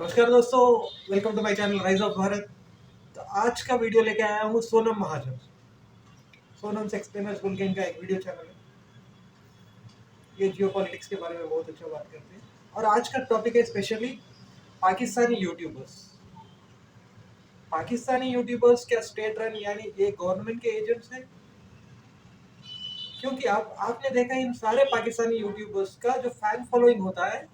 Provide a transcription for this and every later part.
नमस्कार दोस्तों, welcome to my channel rise of Bharat. तो आज का वीडियो लेके आया हूँ सोनम महाजन। सोनम से एक्सप्लेनर्स बोल के इनका एक वीडियो चैनल है। ये जियो पॉलिटिक्स के बारे में बहुत अच्छा बात करते हैं। और आज का टॉपिक है specially Pakistani YouTubers. Pakistani YouTubers क्या स्टेट रन यानी ये गवर्नमेंट के एजेंट्स हैं? क्योंकि आपने देखा इन सारे पाकिस्तानी यूट्यूबर्स का जो फैन फॉलोइंग होता है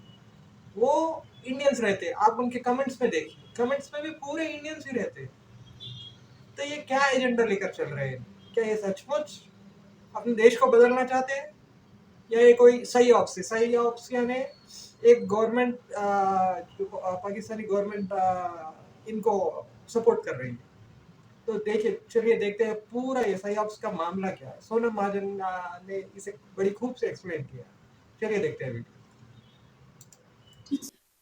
वो इंडियंस रहते हैं। आप उनके कमेंट्स में देखिए, कमेंट्स में भी पूरे इंडियंस ही रहते हैं। तो ये क्या एजेंडा लेकर चल रहे हैं? क्या ये सचमुच अपने देश को बदलना चाहते हैं या ये कोई सही ऑप्स यानी एक गवर्नमेंट पाकिस्तानी गवर्नमेंट इनको सपोर्ट कर रही है? तो चलिए देखते हैं पूरा ये सही ऑप्स का मामला क्या है। सोनम महाजन ने इसे बड़ी खूब से एक्सप्लेन किया। चलिए देखते हैं वीडियो।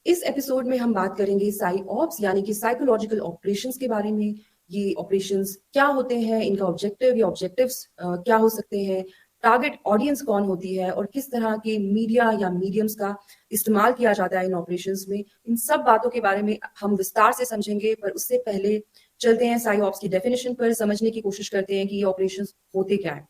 इस एपिसोड में हम बात करेंगे साई ऑप्स यानी कि साइकोलॉजिकल ऑपरेशंस के बारे में। ये ऑपरेशंस क्या होते हैं, इनका ऑब्जेक्टिव या ऑब्जेक्टिव्स क्या हो सकते हैं, टारगेट ऑडियंस कौन होती है और किस तरह के मीडिया या मीडियम्स का इस्तेमाल किया जाता है इन ऑपरेशंस में। इन सब बातों के बारे में हम विस्तार से समझेंगे, पर उससे पहले चलते हैं साई ऑप्स की डेफिनेशन पर, समझने की कोशिश करते हैं कि ये ऑपरेशंस होते क्या है।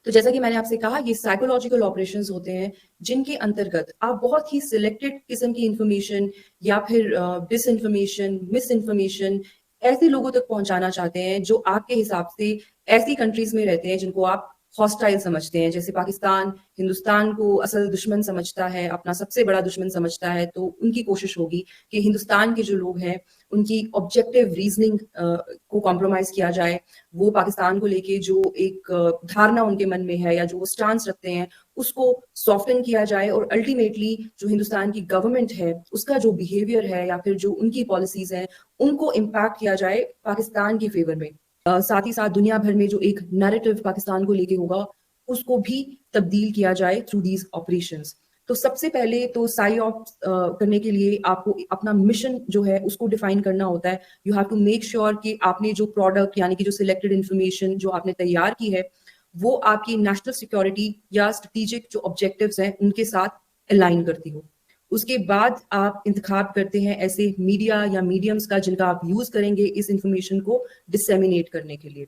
तो जैसा कि मैंने आपसे कहा, ये साइकोलॉजिकल ऑपरेशंस होते हैं जिनके अंतर्गत आप बहुत ही सिलेक्टेड किस्म की इंफॉर्मेशन या फिर डिस इंफॉर्मेशन, मिस इंफॉर्मेशन ऐसे लोगों तक पहुंचाना चाहते हैं जो आपके हिसाब से ऐसी कंट्रीज में रहते हैं जिनको आप हॉस्टाइल समझते हैं। जैसे पाकिस्तान हिंदुस्तान को असल दुश्मन समझता है, अपना सबसे बड़ा दुश्मन समझता है, तो उनकी कोशिश होगी कि हिंदुस्तान के जो लोग हैं उनकी ऑब्जेक्टिव रीजनिंग को कॉम्प्रोमाइज किया जाए। वो पाकिस्तान को लेके जो एक धारणा उनके मन में है या जो वो स्टांस रखते हैं उसको सॉफ्टन किया जाए और अल्टीमेटली जो हिंदुस्तान की गवर्नमेंट है उसका जो बिहेवियर है या फिर जो उनकी पॉलिसीज हैं उनको इम्पैक्ट किया जाए पाकिस्तान के फेवर में। साथ ही साथ दुनिया भर में जो एक नैरेटिव पाकिस्तान को लेके होगा उसको भी तब्दील किया जाए थ्रू दीज ऑपरेशंस। तो सबसे पहले तो साई ऑफ करने के लिए आपको अपना मिशन जो है उसको डिफाइन करना होता है। You have to make sure कि आपने जो प्रोडक्ट यानी कि जो सिलेक्टेड इंफॉर्मेशन जो आपने तैयार की है वो आपकी नेशनल सिक्योरिटी या स्ट्रेटेजिक जो ऑब्जेक्टिव्स हैं उनके साथ अलाइन करती हो। उसके बाद आप इंतखाब करते हैं ऐसे मीडिया या मीडियम्स का जिनका आप यूज करेंगे इस इंफॉर्मेशन को डिसेमिनेट करने के लिए।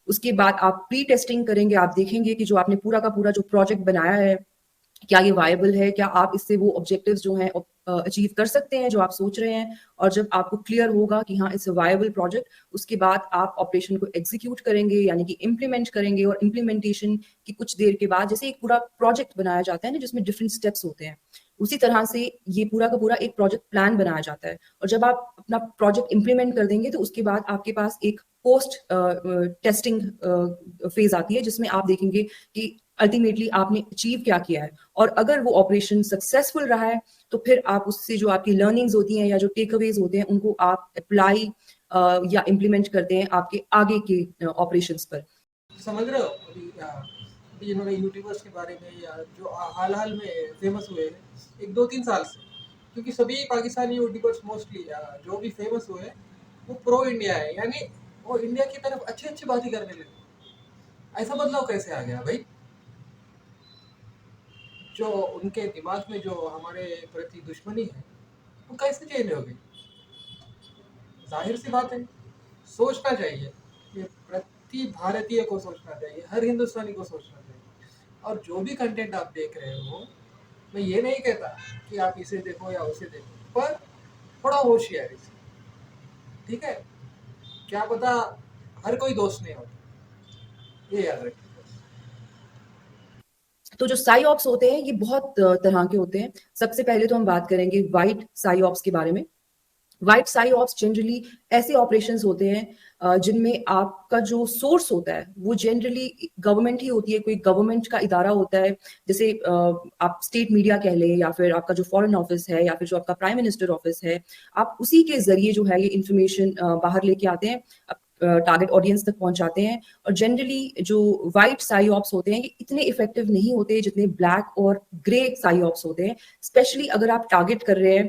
उसके बाद आप प्री टेस्टिंग करेंगे, आप देखेंगे कि जो आपने पूरा का पूरा जो प्रोजेक्ट बनाया है क्या ये वायबल है, क्या आप इससे वो ऑब्जेक्टिव्स जो हैं अचीव कर सकते हैं जो आप सोच रहे हैं। और जब आपको क्लियर होगा कि हाँ इट्स अ वायबल प्रोजेक्ट, उसके बाद आप ऑपरेशन को एग्जीक्यूट करेंगे यानी कि इम्प्लीमेंट करेंगे। और इम्प्लीमेंटेशन की कुछ देर के बाद, जैसे एक पूरा प्रोजेक्ट बनाया जाता है ना जिसमें डिफरेंट स्टेप्स होते हैं, उसी तरह से ये पूरा का पूरा एक प्रोजेक्ट प्लान बनाया जाता है। और जब आप अपना प्रोजेक्ट इम्प्लीमेंट कर देंगे तो उसके बाद आपके पास एक पोस्ट टेस्टिंग फेज आती है जिसमें आप देखेंगे कि अल्टीमेटली आपने अचीव क्या किया है। और अगर वो ऑपरेशन सक्सेसफुल रहा है तो फिर आप उससे जो आपकी लर्निंग्स होती हैं या जो टेक अवेज होते हैं उनको आप अप्लाई या इम्प्लीमेंट करते हैं आपके आगे के ऑपरेशंस पर। समझ रहे हो? अभी इन्होंने यूट्यूबर्स के बारे में या जो हाल में फेमस हुए हैं 1-2-3 साल से, क्योंकि सभी पाकिस्तानी यूट्यूबर्स मोस्टली जो भी फेमस हुए वो प्रो इंडिया है, यानी वो इंडिया की तरफ अच्छी अच्छी बातें करने लगे। ऐसा बदलाव कैसे आ गया भाई? जो उनके दिमाग में जो हमारे प्रति दुश्मनी है वो कैसे चेंज हो गई? जाहिर सी बात है, सोचना चाहिए। ये प्रति भारतीय को सोचना चाहिए, हर हिंदुस्तानी को सोचना चाहिए। और जो भी कंटेंट आप देख रहे हो, मैं ये नहीं कहता कि आप इसे देखो या उसे देखो, पर थोड़ा होशियारी से, ठीक है? क्या पता हर कोई दोस्त नहीं होता, ये याद रखिए। तो जो साई ऑप्स होते हैं ये बहुत तरह के होते हैं। सबसे पहले तो हम बात करेंगे व्हाइट साई ऑप्स के बारे में। व्हाइट साई ऑप्स जनरली ऐसे ऑपरेशंस होते हैं जिनमें आपका जो सोर्स होता है वो जनरली गवर्नमेंट ही होती है, कोई गवर्नमेंट का इदारा होता है। जैसे आप स्टेट मीडिया कह लें या फिर आपका जो फॉरेन ऑफिस है या फिर जो आपका प्राइम मिनिस्टर ऑफिस है, आप उसी के जरिए जो है ये इंफॉर्मेशन बाहर लेके आते हैं, टारगेट ऑडियंस तक पहुंचाते हैं। और जनरली जो व्हाइट साई ऑप्स होते हैं ये इतने इफेक्टिव नहीं होते जितने ब्लैक और ग्रे साई ऑप्स होते हैं। स्पेशली अगर आप टारगेट कर रहे हैं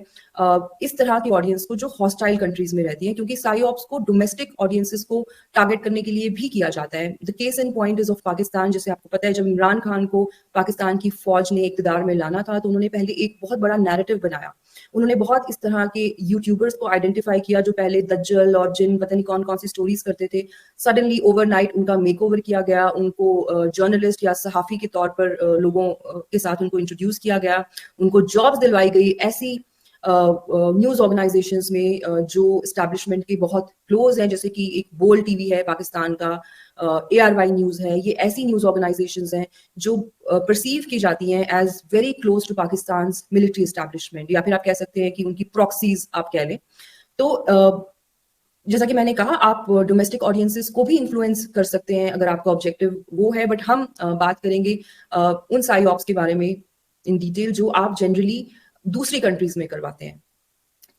इस तरह की ऑडियंस को जो हॉस्टाइल कंट्रीज में रहती है, क्योंकि साइऑप्स को डोमेस्टिक ऑडियंसेस को टारगेट करने के लिए भी किया जाता है। The case in point is of Pakistan. जैसे आपको पता है, जब इमरान खान को पाकिस्तान की फौज ने इक्तदार में लाना था तो उन्होंने पहले एक बहुत बड़ा नैरेटिव बनाया। उन्होंने बहुत इस तरह के यूट्यूबर्स को आइडेंटिफाई किया जो पहले दज्जल और जिन पता नहीं कौन कौन सी स्टोरीज करते थे। सडनली ओवरनाइट उनका मेकओवर किया गया, उनको जर्नलिस्ट या सहाफी के तौर पर लोगों के साथ उनको इंट्रोड्यूस किया गया, उनको जॉब्स दिलवाई गई ऐसी न्यूज ऑर्गेनाइजेशंस में जो एस्टैब्लिशमेंट के बहुत क्लोज हैं, जैसे कि एक बोल टीवी है पाकिस्तान का, ARY न्यूज है। ये ऐसी न्यूज ऑर्गेनाइजेशंस हैं जो परसीव की जाती हैं as very close to Pakistan military establishment, या फिर आप कह सकते हैं कि उनकी प्रॉक्सीज आप कह लें। तो जैसा कि मैंने कहा, आप डोमेस्टिक ऑडियंसेस को भी इन्फ्लुएंस कर सकते हैं अगर आपका ऑब्जेक्टिव वो है, बट हम बात करेंगे उन साइऑप्स के बारे में इन डिटेल जो आप जनरली दूसरी कंट्रीज में करवाते हैं।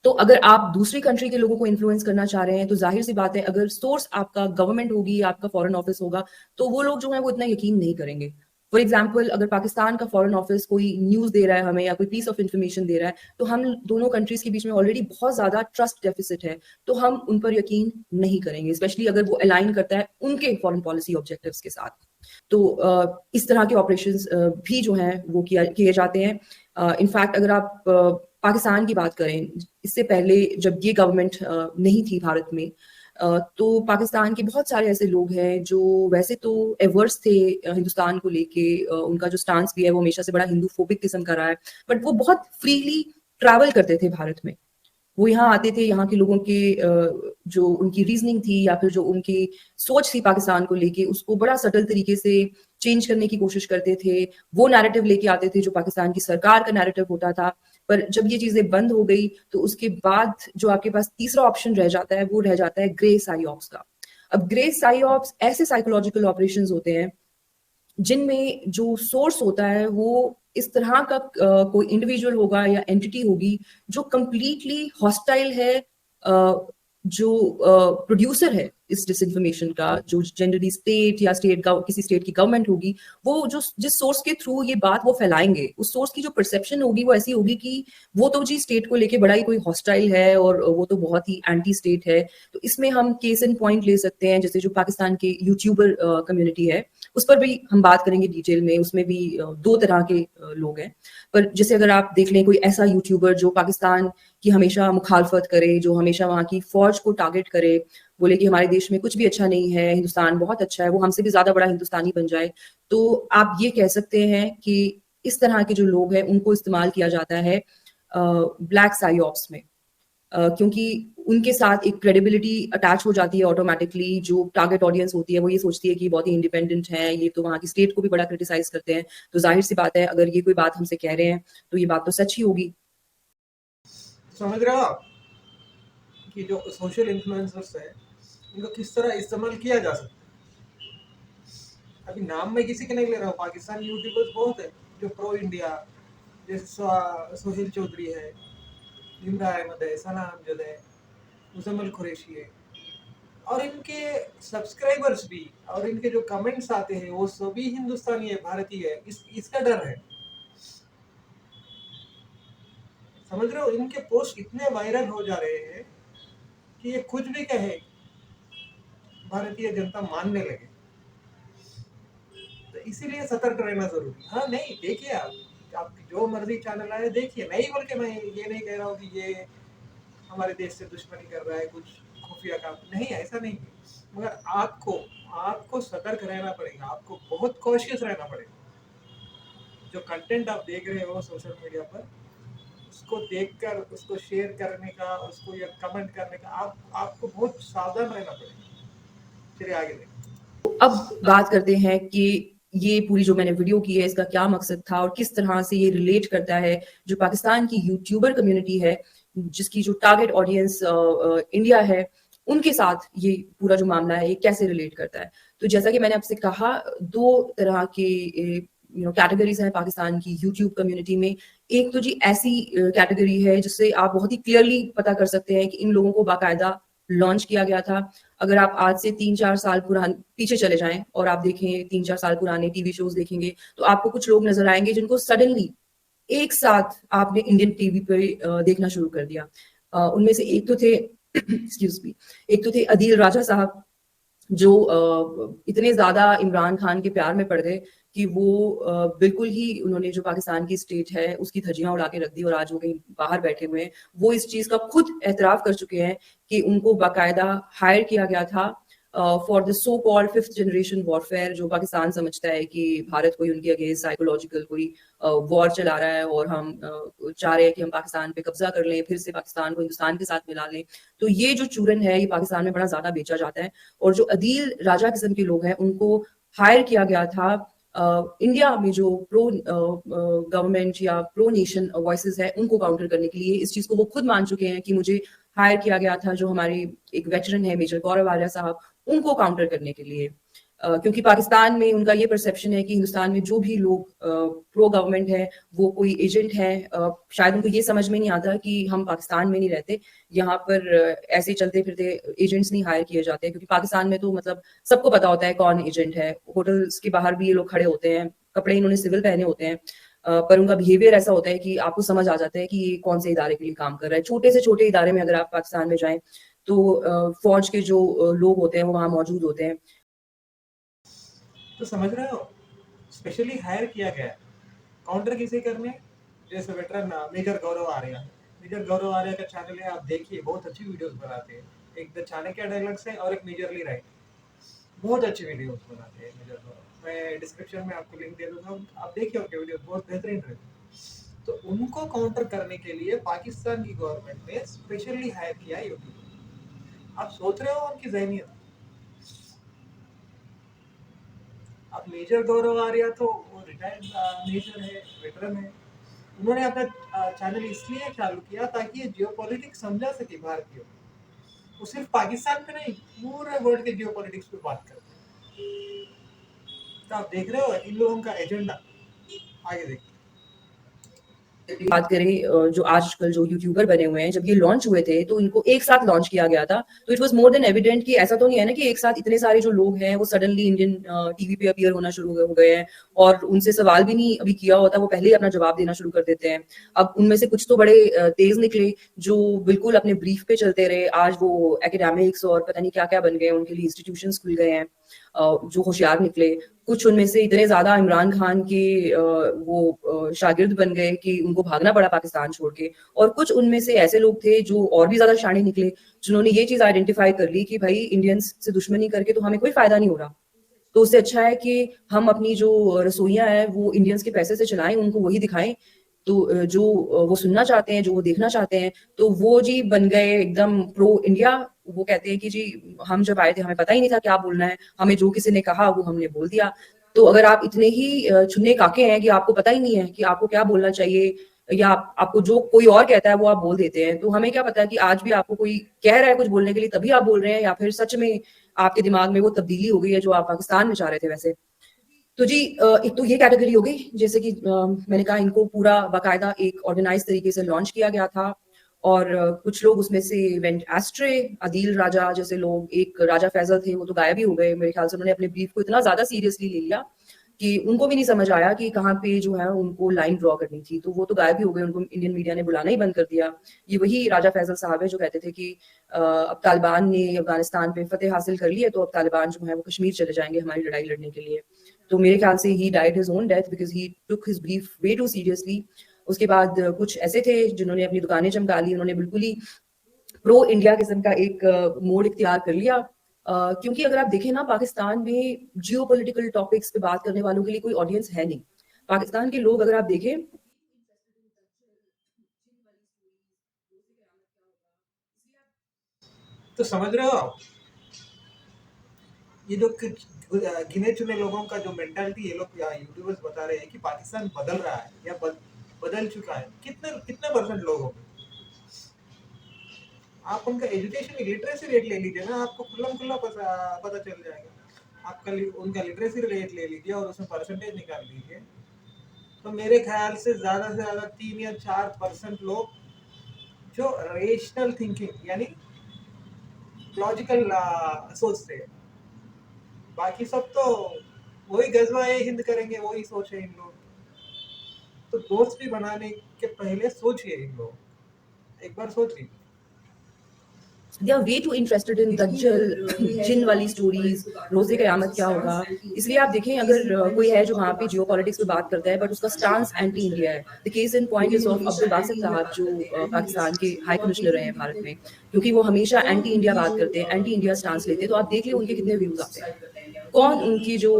तो अगर आप दूसरी कंट्री के लोगों को इन्फ्लुएंस करना चाह रहे हैं तो जाहिर सी बात है, अगर सोर्स आपका गवर्नमेंट होगी, आपका फॉरेन ऑफिस होगा, तो वो लोग जो है वो इतना यकीन नहीं करेंगे। फॉर एग्जाम्पल, अगर पाकिस्तान का फॉरेन ऑफिस कोई न्यूज दे रहा है हमें या कोई पीस ऑफ इंफॉर्मेशन दे रहा है, तो हम दोनों कंट्रीज के बीच में ऑलरेडी बहुत ज्यादा ट्रस्ट डेफिसिट है, तो हम उन पर यकीन नहीं करेंगे, स्पेशली अगर वो अलाइन करता है उनके फॉरेन पॉलिसी ऑब्जेक्टिव्स के साथ। तो इस तरह के ऑपरेशंस भी जो हैं वो किए जाते हैं। इनफैक्ट अगर आप पाकिस्तान की बात करें, इससे पहले जब ये गवर्नमेंट नहीं थी भारत में, तो पाकिस्तान के बहुत सारे ऐसे लोग हैं जो वैसे तो एवर्स थे हिंदुस्तान को लेके, उनका जो स्टांस भी है वो हमेशा से बड़ा हिंदू फोबिक किस्म का रहा है, बट वो बहुत फ्रीली ट्रैवल करते थे भारत में। वो यहाँ आते थे, यहाँ के लोगों के जो उनकी रीजनिंग थी या फिर जो उनकी सोच थी पाकिस्तान को लेके, उसको बड़ा सटल तरीके से चेंज करने की कोशिश करते थे। वो नैरेटिव लेके आते थे जो पाकिस्तान की सरकार का नैरेटिव होता था। पर जब ये चीजें बंद हो गई तो उसके बाद जो आपके पास तीसरा ऑप्शन रह जाता है वो रह जाता है ग्रे साइऑप्स का। अब ग्रे साइऑप्स ऐसे साइकोलॉजिकल ऑपरेशंस होते हैं जिनमें जो सोर्स होता है वो इस तरह का कोई इंडिविजुअल होगा या एंटिटी होगी जो कंप्लीटली हॉस्टाइल है, जो प्रोड्यूसर है इस डिसइंफॉर्मेशन का, जो जनरली स्टेट या स्टेट का किसी स्टेट की गवर्नमेंट होगी, वो जो जिस सोर्स के थ्रू ये बात वो फैलाएंगे, उस सोर्स की जो परसेप्शन होगी वो ऐसी होगी कि वो तो जी स्टेट को लेके बड़ा ही कोई हॉस्टाइल है और वो तो बहुत ही एंटी स्टेट है। तो इसमें हम केस इन पॉइंट ले सकते हैं, जैसे जो पाकिस्तान के यूट्यूबर कम्युनिटी है उस पर भी हम बात करेंगे डिटेल में। उसमें भी दो तरह के लोग हैं। पर जैसे अगर आप देख लें कोई ऐसा यूट्यूबर जो पाकिस्तान की हमेशा मुखालफत करे, जो हमेशा वहाँ की फौज को टारगेट करे, बोले कि हमारे देश में कुछ भी अच्छा नहीं है, हिंदुस्तान बहुत अच्छा है, वो हमसे भी ज्यादा बड़ा हिंदुस्तानी बन जाए, तो आप ये कह सकते हैं कि इस तरह के जो लोग हैं उनको इस्तेमाल किया जाता है ब्लैक साइऑप्स में, क्योंकि उनके साथ एक क्रेडिबिलिटी अटैच हो जाती है ऑटोमेटिकली। जो टारगेट ऑडियंस होती है वो ये सोचती है कि बहुत ही इंडिपेंडेंट है, ये तो वहाँ की स्टेट को भी बड़ा क्रिटिसाइज करते हैं, तो जाहिर सी बात है अगर ये कोई बात हमसे कह रहे हैं तो ये बात तो सच ही होगी। समझ रहे हो आप कि जो सोशल इन्फ्लुएंसर्स है इनको किस तरह इस्तेमाल किया जा सकता है। अभी नाम मैं किसी के नहीं ले रहा हूँ, पाकिस्तान यूट्यूबर्स बहुत है जो प्रो इंडिया, जैसे सोहेल चौधरी है, जिंदा अहमद है, सना अमजद है, मुजम्मल कुरैशी है, और इनके सब्सक्राइबर्स भी और इनके जो कमेंट्स आते हैं वो सभी हिंदुस्तानी है, भारतीय है। इसका डर है, समझ रहे हो। इनके पोस्ट इतने वायरल हो जा रहे हैं कि ये कुछ भी कहे भारतीय जनता मानने लगे, तो इसीलिए सतर्क रहना जरूरी। हाँ नहीं, देखिए आप जो मर्जी चैनल आए देखिए, नहीं बोल के मैं ये नहीं कह रहा हूँ कि ये हमारे देश से दुश्मनी कर रहा है, कुछ खुफिया काम नहीं, ऐसा नहीं है। मगर आपको सतर्क रहना पड़ेगा, आपको बहुत कॉशियस रहना पड़ेगा। जो कंटेंट आप देख रहे हो सोशल मीडिया पर, उसको देखकर उसको शेयर करने का, उसको या कमेंट करने का आपको बहुत सावधान रहना पड़ेगा। चलिए आगे देखिए। अब बात करते हैं कि ये पूरी जो मैंने वीडियो की है इसका क्या मकसद था और किस तरह से ये रिलेट करता है जो पाकिस्तान की यूट्यूबर कम्युनिटी है, जिसकी जो टारगेट ऑडियंस इंडिया है, उनके साथ ये पूरा जो मामला है ये कैसे रिलेट करता है। तो जैसा कि मैंने आपसे कहा, दो तरह के कैटेगरीज हैं पाकिस्तान की यूट्यूब कम्युनिटी में। एक तो जी ऐसी कैटेगरी है जिससे आप बहुत ही क्लियरली पता कर सकते हैं कि इन लोगों को बाकायदा लॉन्च किया गया था। अगर आप आज से 3-4 साल पुराने पीछे चले जाएं और आप देखें 3-4 साल पुराने टीवी शोज देखेंगे तो आपको कुछ लोग नजर आएंगे जिनको सडनली एक साथ आपने इंडियन टीवी पे देखना शुरू कर दिया। उनमें से एक तो थे एक्सक्यूज मी, एक तो थे अदील राजा साहब, जो इतने ज्यादा इमरान खान के प्यार में पड़ गए कि वो बिल्कुल ही उन्होंने जो पाकिस्तान की स्टेट है उसकी धज्जियां उड़ा के रख दी, और आज वो कहीं बाहर बैठे हुए हैं। वो इस चीज का खुद एतराफ कर चुके हैं कि उनको बाकायदा हायर किया गया था for the so called fifth generation warfare, जो पाकिस्तान समझता है कि भारत कोई उनके अगेंस्ट साइकोलॉजिकल कोई वॉर चला रहा है, और हम चाह रहे हैं कि हम पाकिस्तान पे कब्जा कर लें, फिर से पाकिस्तान को हिंदुस्तान के साथ मिला लें। तो ये जो चूरन है ये पाकिस्तान में बड़ा ज्यादा बेचा जाता है, और जो अदील राजा किस्म के लोग हैं उनको हायर किया गया था इंडिया में जो प्रो गवर्नमेंट या प्रो नेशन वॉइसेस है उनको काउंटर करने के लिए। इस चीज को वो खुद मान चुके हैं कि मुझे हायर किया गया था जो हमारे एक वेटरन है मेजर गौरव आर्या साहब, उनको काउंटर करने के लिए। क्योंकि पाकिस्तान में उनका ये परसेप्शन है कि हिंदुस्तान में जो भी लोग प्रो गवर्नमेंट है वो कोई एजेंट है। शायद उनको ये समझ में नहीं आता कि हम पाकिस्तान में नहीं रहते, यहाँ पर ऐसे चलते फिरते एजेंट्स नहीं हायर किए जाते, क्योंकि पाकिस्तान में तो मतलब सबको पता होता है कौन एजेंट है। होटल्स के बाहर भी ये लोग खड़े होते हैं, कपड़े इन्होंने सिविल पहने होते हैं, पर उनका बिहेवियर ऐसा होता है कि आपको समझ आ जाता है कि ये कौन से इदारे के लिए काम कर रहा है। छोटे से छोटे इदारे में अगर आप पाकिस्तान में जाएं तो फौज के जो लोग होते हैं वो वहाँ मौजूद होते हैं। तो समझ रहे हो, स्पेशली हायर किया गया है काउंटर किसे करने। जैसे वेटरन मेजर गौरव आर्या, मेजर गौरव आर्या का चैनल है, आप देखिए, बहुत अच्छी वीडियोस बनाते हैं। एक द चाणक्य डायलॉग्स है और एक मेजरली राइट, बहुत अच्छी वीडियोस बनाते हैं मेजर गौरव। मैं डिस्क्रिप्शन में आपको लिंक दे दूंगा, आप देखिए उनके वीडियोस, बहुत बेहतरीन रहते हैं। तो उनको काउंटर करने के लिए पाकिस्तान की गवर्नमेंट ने स्पेशली हायर किया यूट्यूब। आप सोच रहे हो उनकी जहनीत। अब मेजर गौरव आर्या तो वो रिटायर्ड मेजर है, वेटरन है। उन्होंने अपना चैनल इसलिए चालू किया ताकि ये जियो पॉलिटिक्स समझा सके भारतीयों को। वो सिर्फ पाकिस्तान पे नहीं, पूरे वर्ल्ड के जियो पॉलिटिक्स पे बात करते हैं। तो आप देख रहे हो इन लोगों का एजेंडा। आगे देखिए। बात करें जो आजकल जो यूट्यूबर बने हुए हैं, जब ये लॉन्च हुए थे तो इनको एक साथ लॉन्च किया गया था। तो it was more than evident कि ऐसा तो नहीं है ना कि एक साथ इतने सारे जो लोग हैं वो सडनली इंडियन टीवी पे अपीयर होना शुरू हो गए हैं, और उनसे सवाल भी नहीं अभी किया होता वो पहले ही अपना जवाब देना शुरू कर देते हैं। अब उनमें से कुछ तो बड़े तेज निकले जो बिल्कुल अपने ब्रीफ पे चलते रहे, आज वो एकेडमिक्स और पता नहीं क्या क्या बन गए, उनके लिए इंस्टीट्यूशंस खुल गए हैं। जो होशियार निकले, कुछ उनमें से इतने ज्यादा इमरान खान के वो शागिर्द बन गए कि उनको भागना पड़ा पाकिस्तान छोड़ के, और कुछ उनमें से ऐसे लोग थे जो और भी ज्यादा शाणे निकले, जिन्होंने ये चीज आइडेंटिफाई कर ली कि भाई इंडियंस से दुश्मनी करके तो हमें कोई फायदा नहीं हो रहा, तो उससे अच्छा है कि हम अपनी जो रसोइयां हैं वो इंडियंस के पैसे से चलाएं, उनको वही दिखाएं। तो जो वो सुनना चाहते हैं, जो वो देखना चाहते हैं, तो वो जी बन गए एकदम प्रो इंडिया। वो कहते हैं कि जी हम जब आए थे हमें पता ही नहीं था क्या बोलना है, हमें जो किसी ने कहा वो हमने बोल दिया। तो अगर आप इतने ही छुन्ने काके हैं कि आपको पता ही नहीं है कि आपको क्या बोलना चाहिए, या आपको जो कोई और कहता है वो आप बोल देते हैं, तो हमें क्या पता है कि आज भी आपको कोई कह रहा है कुछ बोलने के लिए तभी आप बोल रहे हैं, या फिर सच में आपके दिमाग में वो तब्दीली हो गई है जो आप पाकिस्तान में चाह रहे थे वैसे। तो जी एक तो ये कैटेगरी हो गई, जैसे कि मैंने कहा इनको पूरा बाकायदा एक ऑर्गेनाइज तरीके से लॉन्च किया गया था, और कुछ लोग उसमें से वेंट एस्ट्रे। अदील राजा जैसे लोग, एक राजा फैजल थे वो तो गायब ही हो गए, मेरे ख्याल से उन्होंने अपने ब्रीफ को इतना ज्यादा सीरियसली ले लिया कि उनको भी नहीं समझ आया कि कहाँ पे जो है उनको लाइन ड्रॉ करनी थी, तो वो तो गायब ही हो गए, उनको इंडियन मीडिया ने बुलाना ही बंद कर दिया। ये वही राजा फैजल साहब है जो कहते थे कि अब तालिबान ने अफगानिस्तान पे फतेह हासिल कर ली है तो अब तालिबान जो है वो कश्मीर चले जाएंगे हमारी लड़ाई लड़ने के लिए। तो मेरे ख्याल से he died his own death because he took his brief way too seriously. उसके बाद कुछ ऐसे थे जिन्होंने अपनी दुकानें चमका ली, उन्होंने बिल्कुल ही प्रो इंडिया किस्म का एक मोड इख्तियार कर लिया। क्योंकि अगर आप देखें ना, पाकिस्तान में जियो पॉलिटिकल टॉपिक्स पे बात करने वालों के लिए कोई ऑडियंस है नहीं। पाकिस्तान के लोग अगर आप देखें, तो समझ रहे हो आप, ये जो गिने चुने लोगों का जो मेंटालिटी ये लोग यूट्यूबर्स बता रहे हैं कि पाकिस्तान बदल रहा है या बदल चुका है, कितने कितने परसेंट लोग होंगे। आप उनका एजुकेशन लिटरेसी रेट ले लीजिए ना, आपको खुल्ला पता चल जाएगा। आपका उनका लिटरेसी रेट ले लीजिए और उसमें परसेंटेज निकाल लीजिए, तो मेरे ख्याल से ज्यादा 3 या 4% लोग जो रेशनल थिंकिंग यानी लॉजिकल सोचते हैं। बाकी सब तो वही गजवा हिंद करेंगे, वही सोच है इन लोग। तो दोस्त भी बनाने के पहले सोचिए इन लोग, एक बार सोचिए। They are way too interested in दज्जल, जिन वाली स्टोरीज, रोज़े क़यामत क्या होगा। इसलिए आप देखें अगर कोई है जो वहाँ पे जियो पॉलिटिक्स पे बात करता है बट उसका स्टांस एंटी इंडिया है। The case in point is of Abdul Basit साहब जो पाकिस्तान के हाई कमिश्नर रहे हैं भारत में, क्योंकि वो हमेशा एंटी इंडिया बात करते हैं, एंटी इंडिया स्टांस लेते हैं, तो आप देख लें उनके कितने व्यूज़ आते हैं। कौन उनकी जो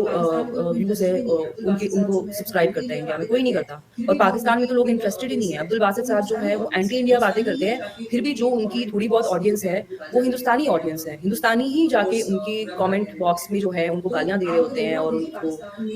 व्यूज़ है उनके उनको सब्सक्राइब करता है इंडिया में? कोई नहीं करता। और पाकिस्तान में तो लोग इंटरेस्टेड ही नहीं है। अब्दुल बासित साहब जो है वो एंटी इंडिया बातें करते हैं, फिर भी जो उनकी थोड़ी बहुत ऑडियंस है वो हिंदुस्तानी ऑडियंस है। हिंदुस्तानी ही जाके उनके कमेंट बॉक्स में जो है उनको गालियाँ दे रहे होते हैं और उनको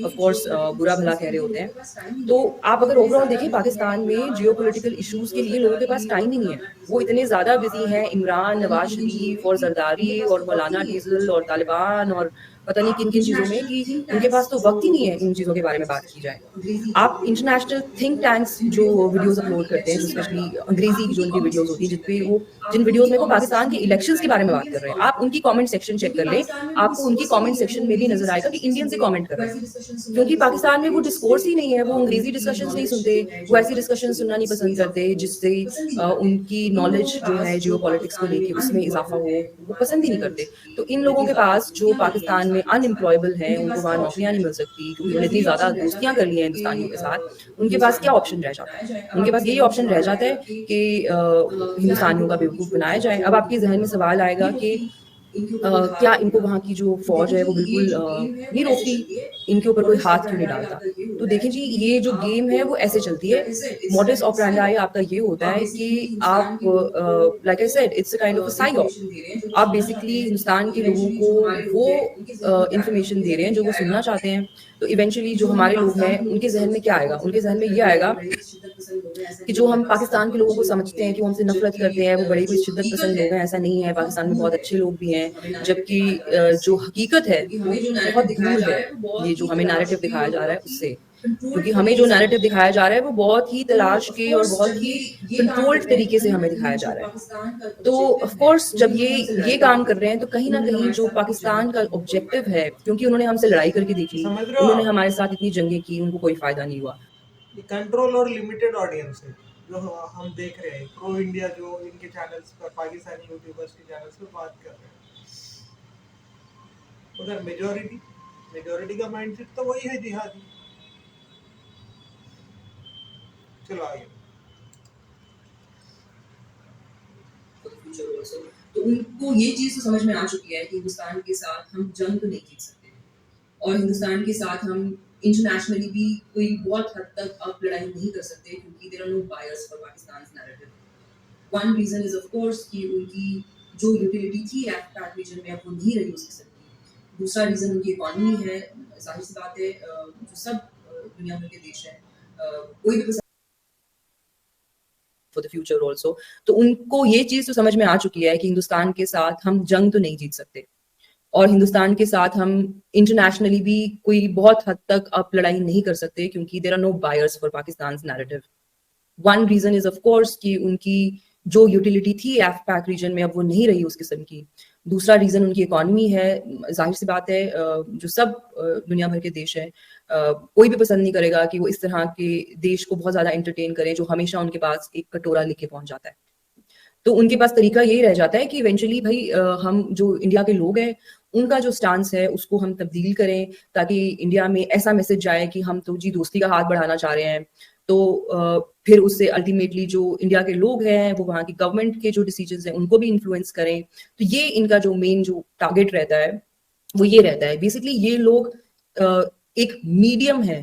ऑफ कोर्स बुरा भला कह रहे होते हैं। तो आप अगर ओवरऑल देखें पाकिस्तान में जियोपॉलिटिकल इश्यूज़ के लिए लोगों के पास टाइम ही नहीं है। वो इतने ज़्यादा बिज़ी हैं इमरान, नवाज़ शरीफ और ज़रदारी और मौलाना डीज़ल और तालिबान और पता नहीं किन-किन चीज़ों में कि उनके पास तो वक़्त ही नहीं है इन चीज़ों के बारे में बात की जाए। आप इंटरनेशनल थिंक टैंक्स जो वीडियोज़ अपलोड करते हैं, जो स्पेशली अंग्रेज़ी की जो उनकी वीडियोज़ होती हैं, जिन वीडियोज़ में वो पाकिस्तान के इलेक्शंस के बारे में बात कर रहे हैं, आप उनकी कमेंट सेक्शन चेक कर लें, आपको उनकी कमेंट सेक्शन में भी नज़र आएगा कि इंडियंस ही कमेंट कर रहे हैं। क्योंकि पाकिस्तान में वो डिस्कोर्स ही नहीं है, वो अंग्रेज़ी डिस्कशंस नहीं सुनते, वो ऐसी डिस्कशन सुनना नहीं पसंद करते जिससे उनकी नॉलेज जो है जियोपॉलिटिक्स को लेके उसमें इज़ाफ़ा हो, वो पसंद ही नहीं करते। तो इन लोगों के पास जो पाकिस्तान में अनएम्प्लॉयबल हैं, उनको वहाँ नौकरियाँ नहीं मिल सकती क्योंकि उन्होंने इतनी ज़्यादा दोस्तियाँ कर ली हैं हिंदुस्तानियों के साथ, उनके पास क्या ऑप्शन रह जाता है? उनके पास यही ऑप्शन रह जाता है कि हिंदुस्तानियों का बेवकूफ़ बनाया जाए। अब आपके ज़हन में सवाल आएगा कि क्या इनको वहाँ की जो फ़ौज है वो बिल्कुल नहीं रोकती, इनके ऊपर कोई हाथ क्यों नहीं डालता? तो देखें जी ये जो गेम है वो ऐसे चलती है। मॉडस ऑपरेंडी आपका ये होता है कि आप like I said it's a kind of a psych. आप बेसिकली हिंदुस्तान के लोगों को वो इन्फॉर्मेशन दे रहे हैं जो वो सुनना चाहते हैं। तो इवेंचुअली जो हमारे लोग हैं उनके ज़हन में क्या आएगा? उनके ज़हन में ये आएगा कि जो हम पाकिस्तान के लोगों को समझते हैं कि वो हमसे नफ़रत करते हैं, वो बड़े कोई शिद्दत पसंद लोग हैं, ऐसा नहीं है। पाकिस्तान में बहुत अच्छे लोग भी हैं, जबकि जो हकीकत है वो बहुत दूर है, ये जो हमें नैरेटिव दिखाया जा रहा है उससे। क्योंकि हमें जो नैरेटिव दिखाया जा रहा है वो बहुत ही तलाश के और बहुत ही कंट्रोल्ड तरीके से हमें दिखाया जा रहा है। तो ऑफ कोर्स जब ये काम कर रहे हैं तो कहीं न कहीं जो पाकिस्तान का ऑब्जेक्टिव है, क्योंकि उन्होंने हमसे लड़ाई करके देख ली, समझ रहे हो उन्होंने आप? हमारे साथ इतनी जंगें की, उनको कोई फ़ायदा नहीं हुआ। ये कंट्रोल और लिमिटेड ऑडियंस है जो हम देख रहे हैं, प्रो इंडिया जो इनके चैनल्स पर पाकिस्तानी यूट्यूबर्स के चैनल्स पर बात कर रहे हैं, उधर मेजोरिटी का माइंडसेट तो वही है जिहादी। चलो आगे। फ्यूचर ऑल्सो तो उनको ये चीज़ तो समझ में आ चुकी है कि हिंदुस्तान के साथ हम जंग तो नहीं जीत सकते और हिंदुस्तान के साथ हम इंटरनेशनली भी कोई बहुत हद तक अब लड़ाई नहीं कर सकते क्योंकि there are no buyers for Pakistan narrative. One reason is of course कि उनकी जो यूटिलिटी थी पैक रीजन में अब वो नहीं रही उस किस्म की। दूसरा रीजन उनकी इकोनॉमी है। जाहिर सी बात है जो सब दुनिया भर के देश हैं कोई भी फॉर द फ्यूचर ऑल्सो तो उनको ये चीज़ तो समझ में आ चुकी है कि हिंदुस्तान के साथ हम जंग तो नहीं जीत सकते और हिंदुस्तान के साथ हम इंटरनेशनली भी कोई बहुत हद तक अब लड़ाई नहीं कर सकते क्योंकि there are no buyers for Pakistan narrative. One reason is of course कि उनकी जो यूटिलिटी थी एफ पैक रीजन में अब वो नहीं रही उस किस्म की। दूसरा रीजन उनकी इकोनॉमी है। जाहिर सी बात है जो सब दुनिया भर के देश हैं कोई भी पसंद नहीं करेगा कि वो इस तरह के देश को बहुत ज्यादा एंटरटेन करें जो हमेशा उनके पास एक कटोरा लेके पहुंच जाता है। तो उनके पास तरीका यही रह जाता है कि इवेंचुअली भाई हम जो इंडिया के लोग हैं उनका जो स्टांस है उसको हम तब्दील करें ताकि इंडिया में ऐसा मैसेज जाए कि हम तो जी दोस्ती का हाथ बढ़ाना चाह रहे हैं। तो फिर उससे अल्टीमेटली जो इंडिया के लोग हैं वो वहाँ की गवर्नमेंट के जो डिसीजंस हैं उनको भी इन्फ्लुएंस करें। तो ये इनका जो मेन जो टारगेट रहता है वो ये रहता है। बेसिकली ये लोग एक मीडियम है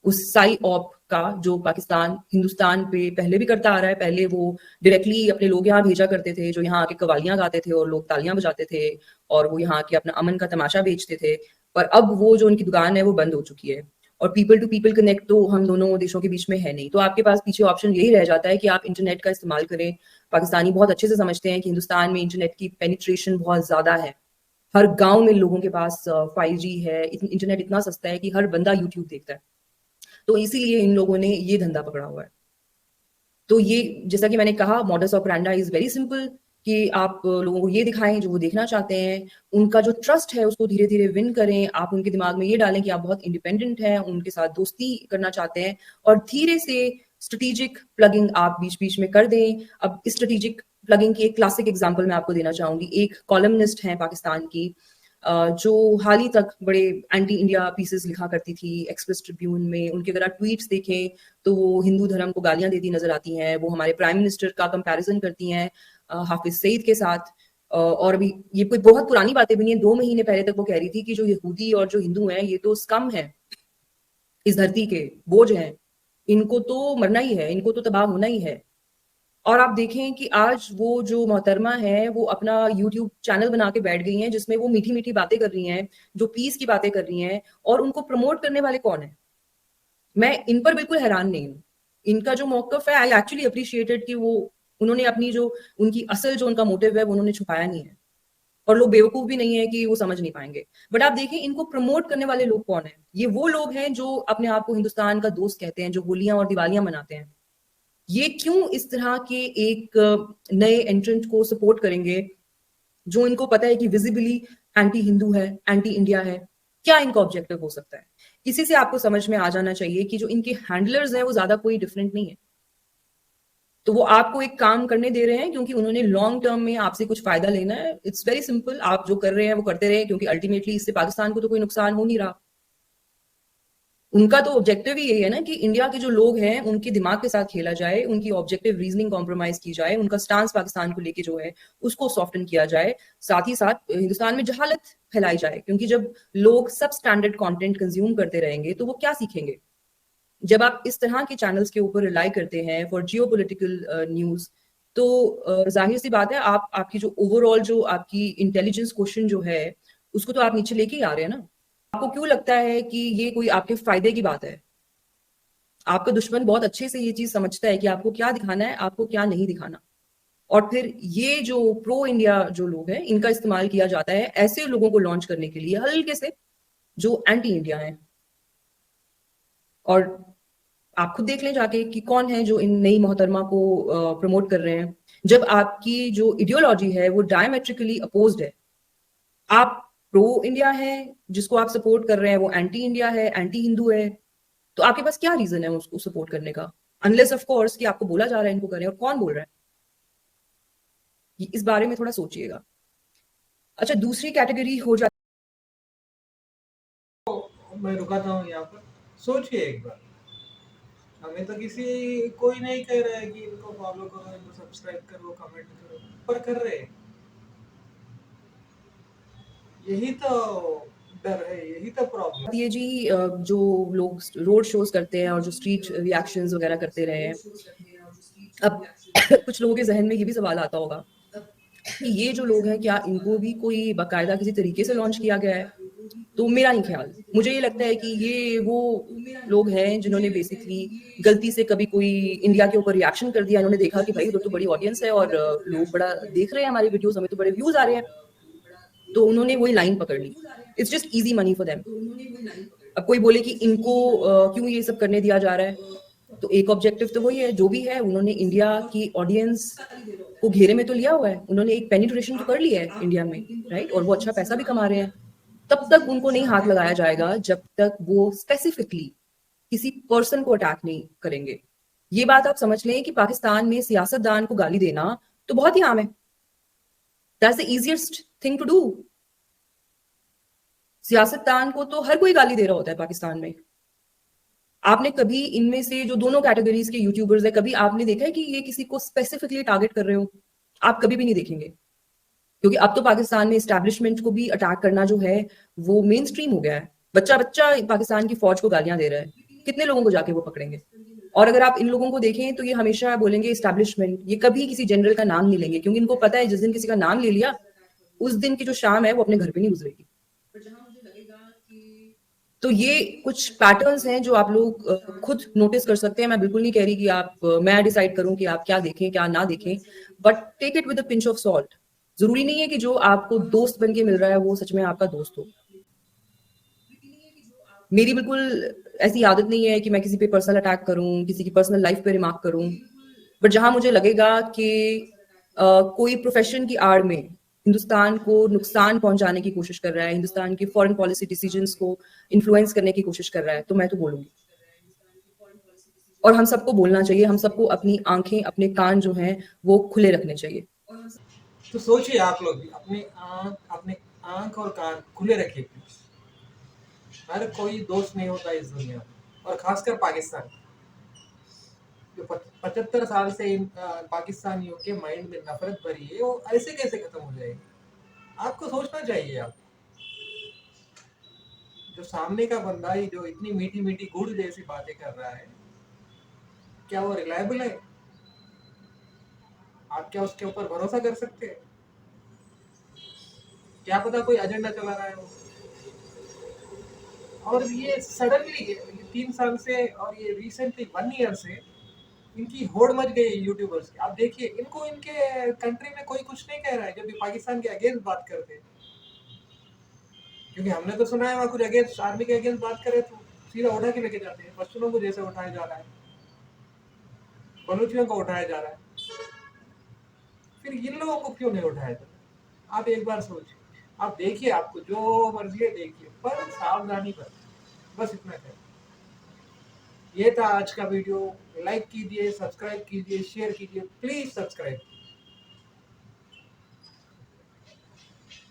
उस साई ऑप का जो पाकिस्तान हिंदुस्तान पे पहले भी करता आ रहा है। पहले वो डायरेक्टली अपने लोग यहाँ भेजा करते थे जो यहाँ आके कवालियां गाते थे और लोग तालियां बजाते थे और वो यहाँ आके अपना अमन का तमाशा बेचते थे। पर अब वो जो उनकी दुकान है वो बंद हो चुकी है और पीपल टू पीपल कनेक्ट तो हम दोनों देशों के बीच में है नहीं। तो आपके पास पीछे ऑप्शन यही रह जाता है कि आप इंटरनेट का इस्तेमाल करें। पाकिस्तानी बहुत अच्छे से समझते हैं कि हिंदुस्तान में इंटरनेट की पेनिट्रेशन बहुत ज्यादा है। हर गांव में लोगों के पास 5G है। इंटरनेट इतना सस्ता है कि हर बंदा यूट्यूब देखता है। तो इसीलिए इन लोगों ने ये धंधा पकड़ा हुआ है। तो ये जैसा कि मैंने कहा modus operandi is very simple कि आप लोगों को ये दिखाएं जो वो देखना चाहते हैं, उनका जो ट्रस्ट है उसको धीरे धीरे विन करें। आप उनके दिमाग में ये डालें कि आप बहुत इंडिपेंडेंट हैं, उनके साथ दोस्ती करना चाहते हैं, और धीरे से स्ट्रेटेजिक प्लगिंग आप बीच बीच में कर दें। अब इस स्ट्रेटेजिक प्लगिंग की एक क्लासिक एग्जांपल मैं आपको देना चाहूंगी। एक कॉलमनिस्ट हैं पाकिस्तान की, जो हाल ही तक बड़े एंटी इंडिया पीसेस लिखा करती थी एक्सप्रेस ट्रिब्यून में। उनके अगर आप ट्वीट्स देखें तो वो हिंदू धर्म को गालियां देती नजर आती हैं। वो हमारे प्राइम मिनिस्टर का कंपैरिजन करती हैं हाफिज सईद के साथ। और अभी ये कोई बहुत पुरानी बातें भी नहीं है, 2 महीने पहले तक वो कह रही थी कि जो यहूदी और जो हिंदू हैं ये तो स्कम है, इस धरती के बोझ हैं, इनको तो मरना ही है, इनको तो तबाह होना ही है। और आप देखें कि आज वो जो मोहतरमा है वो अपना यूट्यूब चैनल बना के बैठ गई हैं जिसमें वो मीठी मीठी बातें कर रही हैं, जो पीस की बातें कर रही हैं, और उनको प्रमोट करने वाले कौन है? मैं इन पर बिल्कुल हैरान नहीं हूँ। इनका जो मौकफ है, आई एक्चुअली अप्रिशिएटेड कि वो उन्होंने अपनी जो उनकी असल जो उनका मोटिव है वो उन्होंने छुपाया नहीं है, और लोग बेवकूफ भी नहीं है कि वो समझ नहीं पाएंगे। बट आप देखें इनको प्रमोट करने वाले लोग कौन है? ये वो लोग हैं जो अपने आप को हिंदुस्तान का दोस्त कहते हैं, जो होलियां और दिवालियां मनाते हैं। ये क्यों इस तरह के एक नए एंट्रेंट को सपोर्ट करेंगे जो इनको पता है कि विजिबली एंटी हिंदू है, एंटी इंडिया है? क्या इनका ऑब्जेक्टिव हो सकता है? इसी से आपको समझ में आ जाना चाहिए कि जो इनके हैंडलर्स हैं वो ज्यादा कोई डिफरेंट नहीं है। तो वो आपको एक काम करने दे रहे हैं क्योंकि उन्होंने लॉन्ग टर्म में आपसे कुछ फायदा लेना है। इट्स वेरी सिंपल, आप जो कर रहे हैं वो करते रहे, क्योंकि अल्टीमेटली इससे पाकिस्तान को तो कोई नुकसान हो नहीं रहा। उनका तो ऑब्जेक्टिव ही यही है ना कि इंडिया के जो लोग हैं उनके दिमाग के साथ खेला जाए, उनकी ऑब्जेक्टिव रीजनिंग कॉम्प्रोमाइज की जाए, उनका स्टांस पाकिस्तान को लेके जो है उसको सॉफ्टन किया जाए, साथ ही साथ हिंदुस्तान में जहालत फैलाई जाए। क्योंकि जब लोग सब स्टैंडर्ड कंटेंट कंज्यूम करते रहेंगे तो वो क्या सीखेंगे? जब आप इस तरह के चैनल्स के ऊपर रिलाई करते हैं फॉर जियो पोलिटिकल न्यूज, तो जाहिर सी बात है आप आपकी जो ओवरऑल जो आपकी इंटेलिजेंस क्वेश्चन जो है उसको तो आप नीचे लेके ही आ रहे हैं ना। आपको क्यों लगता है कि ये कोई आपके फायदे की बात है? आपका दुश्मन बहुत अच्छे से ये चीज समझता है कि आपको क्या दिखाना है, आपको क्या नहीं दिखाना। और फिर ये जो प्रो इंडिया जो लोग हैं इनका इस्तेमाल किया जाता है ऐसे लोगों को लॉन्च करने के लिए हल्के से, जो एंटी इंडिया हैं। और आप खुद देख लें जाके कि कौन है जो इन नई मोहतरमा को प्रमोट कर रहे हैं। जब आपकी जो इडियोलॉजी है वो डायमेट्रिकली अपोज्ड है, आप प्रो इंडिया है, जिसको आप सपोर्ट कर रहे हैं वो एंटी इंडिया है, एंटी हिंदू है, तो आपके पास क्या रीजन है उसको सपोर्ट करने का? अनलेस ऑफ कोर्स कि आपको बोला जा रहा है इनको करें, और कौन बोल रहा है? इस बारे में थोड़ा सोचिएगा। अच्छा, दूसरी कैटेगरी हो जाती मैं रुकाता हूँ यहाँ पर। सोचिए एक बार, हमें तो किसी कोई नहीं कह रहा है कि इनको फॉलो करो, इनको सब्सक्राइब करो, कमेंट करो, पर कर रहे हैं। यही तो डर है, यही तो प्रॉब्लम है जी। जो लोग रोड शोज करते हैं और जो स्ट्रीट रिएक्शंस वगैरह करते रहे हैं, अब कुछ लोगों के जहन में ये भी सवाल आता होगा कि ये जो लोग हैं क्या इनको भी कोई बाकायदा किसी तरीके से लॉन्च किया गया है? तो मेरा नहीं ख्याल। मुझे ये लगता है कि ये वो लोग हैं जिन्होंने बेसिकली गलती से कभी कोई इंडिया के ऊपर रिएक्शन कर दिया। इन्होंने देखा कि भाई उधर तो बड़ी ऑडियंस है और लोग बड़ा देख रहे हैं हमारी वीडियोस, हमें तो बड़े व्यूज आ रहे हैं, तो उन्होंने वही लाइन पकड़ ली। It's just easy money for them. अब कोई बोले कि इनको क्यों ये सब करने दिया जा रहा है, तो एक ऑब्जेक्टिव तो वही है जो भी है, उन्होंने इंडिया की ऑडियंस को घेरे में तो लिया हुआ है, उन्होंने एक पेनिट्रेशन तो कर लिया है इंडिया में, राइट? और वो अच्छा पैसा भी कमा रहे हैं। तब तक उनको नहीं हाथ लगाया जाएगा जब तक वो स्पेसिफिकली किसी पर्सन को अटैक नहीं करेंगे। ये बात आप समझ लें कि पाकिस्तान में सियासतदान को गाली देना तो बहुत ही आम है। That's the easiest thing to do. सियासतदान को तो हर कोई गाली दे रहा होता है पाकिस्तान में। आपने कभी इनमें से जो दोनों कैटेगरीज के यूट्यूबर्स है, कभी आपने देखा है कि ये किसी को स्पेसिफिकली टारगेट कर रहे हो? आप कभी भी नहीं देखेंगे, क्योंकि अब तो पाकिस्तान में एस्टैब्लिशमेंट को भी अटैक करना जो है वो मेन स्ट्रीम हो गया है। बच्चा बच्चा पाकिस्तान की फौज को गालियां दे रहा है, कितने लोगों को जाके वो पकड़ेंगे? और अगर आप इन लोगों को देखें तो ये हमेशा बोलेंगे एस्टैब्लिशमेंट, ये कभी किसी जनरल का नाम नहीं लेंगे, क्योंकि इनको पता है जिस दिन किसी का नाम ले लिया उस दिन की जो शाम है वो अपने घर पे नहीं गुजरेगी। तो ये कुछ पैटर्न्स हैं जो आप लोग खुद नोटिस कर सकते हैं। मैं बिल्कुल नहीं कह रही कि मैं डिसाइड करूं कि आप क्या देखें क्या ना देखें, but take it with a pinch of salt. जरूरी नहीं है कि जो आपको दोस्त बन के मिल रहा है वो सच में आपका दोस्त हो। मेरी बिल्कुल ऐसी आदत नहीं है कि मैं किसी पे पर्सनल अटैक करूं, किसी की पर्सनल लाइफ पे रिमार्क करूं, बट जहां मुझे लगेगा कि कोई प्रोफेशन की आड़ में हिंदुस्तान को नुकसान पहुंचाने की कोशिश कर रहा है, हिंदुस्तान की फॉरेन पॉलिसी डिसीजंस को इन्फ्लुएंस करने की कोशिश कर रहा है, तो मैं तो बोलूंगी। और हम सबको बोलना चाहिए, हम सबको अपनी आंखें, अपने कान जो हैं वो खुले रखने चाहिए। तो सोचिए आप लोग भी अपने आंख और कान खुले रखिए प्लीज। हर कोई दोस्त नहीं होता इस दुनिया में, और खासकर पाकिस्तान। जो 75 साल से इन पाकिस्तानियों के माइंड में नफरत भरी है, वो ऐसे कैसे खत्म हो जाएगी? आपको सोचना चाहिए। आप जो सामने का बंदा ही जो इतनी मीठी मीठी गुड़ जैसी बातें कर रहा है, क्या वो रिलायबल है? आप क्या उसके ऊपर भरोसा कर सकते हैं? क्या पता कोई एजेंडा चला रहा है वो। और ये सडनली 3 साल से, और ये रिसेंटली 1 ईयर से इनकी होड़ मच गई यूट्यूबर्स की। आप देखिए, इनको इनके कंट्री में कोई कुछ नहीं कह रहा है जब भी पाकिस्तान के अगेंस्ट बात करते हैं। क्योंकि हमने तो सुना है वहाँ कुछ अगेंस्ट, आर्मी के अगेंस्ट बात करे तो सीधा उठा के लेके जाते हैं। पश्तूनों को जैसे उठाया जा रहा है, बलूचियों को उठाया जा रहा है, फिर इन लोगों को क्यों नहीं उठाया जाता? आप एक बार सोचिए। आप देखिए, आपको जो मर्जी है देखिए, पर सावधानी पर। बस इतना करें। ये था आज का वीडियो। लाइक कीजिए, सब्सक्राइब कीजिए, शेयर कीजिए, प्लीज सब्सक्राइब।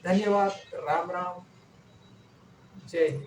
धन्यवाद। राम राम। जय हिंद।